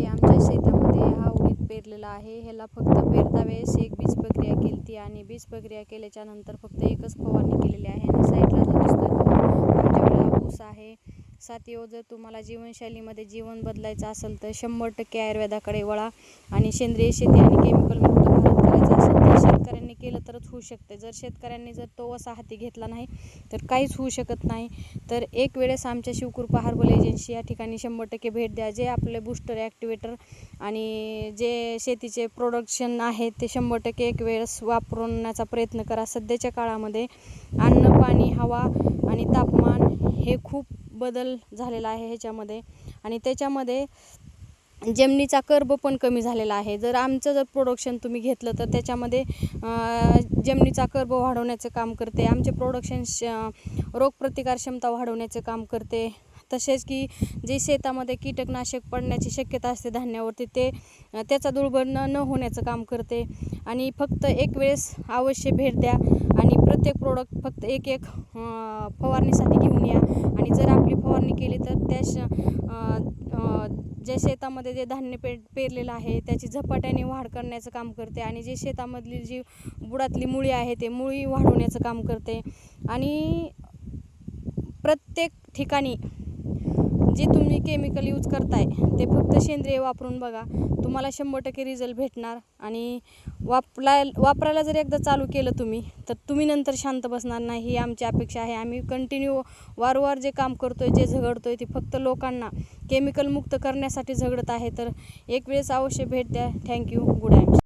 की आमच्या शेतामध्ये हा उडीद पेरलेला आहे. ह्याला फक्त पेरता वेळेस एक बीज प्रक्रिया केली आणि बीज प्रक्रिया केल्याच्या नंतर फक्त एकच फवारणी केलेली आहे. आणि साईडला जो दिसतोय तो आमच्याकडे ऊस आहे. साथीओ, जर तुम्हाला जीवनशैलीमध्ये जीवन बदलायचं असेल तर 100% आयुर्वेदाकडे वळा आणि सेंद्रिय शेती आणि केमिकल मुक्त भारत करायचं असेल तर शेतकऱ्यांनी केलं तरच होऊ शकते. जर शेतकऱ्यांनी जर तो असा हाती घेतला नाही तर काहीच होऊ शकत नाही. तर एक वेळेस आमच्या शिवकृपा हर्बल एजन्सी या ठिकाणी 100% भेट द्या. जे आपले बूस्टर ॲक्टिवेटर आणि जे शेतीचे प्रोडक्शन आहे ते 100% एक वेळेस वापरण्याचा प्रयत्न करा. सध्याच्या काळामध्ये अन्न, पाणी, हवा आणि तापमान हे खूप बदल झालेला आहे ह्याच्यामध्ये. आणि त्याच्यामध्ये जमिनीचा कर्ब पण कमी झालेला आहे. जर आमचं जर प्रोडक्शन तुम्ही घेतलं तर त्याच्यामध्ये जमिनीचा कर्ब वाढवण्याचं काम करते. आमचे प्रोडक्शन रोगप्रतिकार क्षमता वाढवण्याचं काम करते. तसेच की जे शेतामध्ये कीटकनाशक पडण्याची शक्यता असते धान्यावरती त्याचा दुर्गंध न होण्याचं काम करते. आणि फक्त एक वेळेस अवश्य भेट द्या आणि प्रत्येक प्रोडक्ट फक्त एक फवारणीसाठी घेऊन या. आणि जर आपली फवारणी केली तर ज्या शेतामध्ये जे धान्य पेरलेलं आहे त्याची झपाट्याने वाढ करण्याचं काम करते. आणि जे शेतामधली जी बुडातली मुळी आहे ते मुळी वाढवण्याचं काम करते. आणि प्रत्येक ठिकाणी जे तुम्ही केमिकल यूज करताय ते फक्त सेंद्रिय वापरून बघा, तुम्हाला 100% रिझल्ट भेटणार. आणि वापरायला जर एकदा चालू केलं तुम्ही तर तुम्ही नंतर शांत बसणार नाही, ही आमची अपेक्षा आहे. आम्ही कंटिन्यू वारंवार जे काम करतोय, जे झगडतोय ते फक्त लोकांना केमिकल मुक्त करण्यासाठी झगडत आहे. तर एक वेळेस अवश्य भेट द्या. थँक्यू. Good night.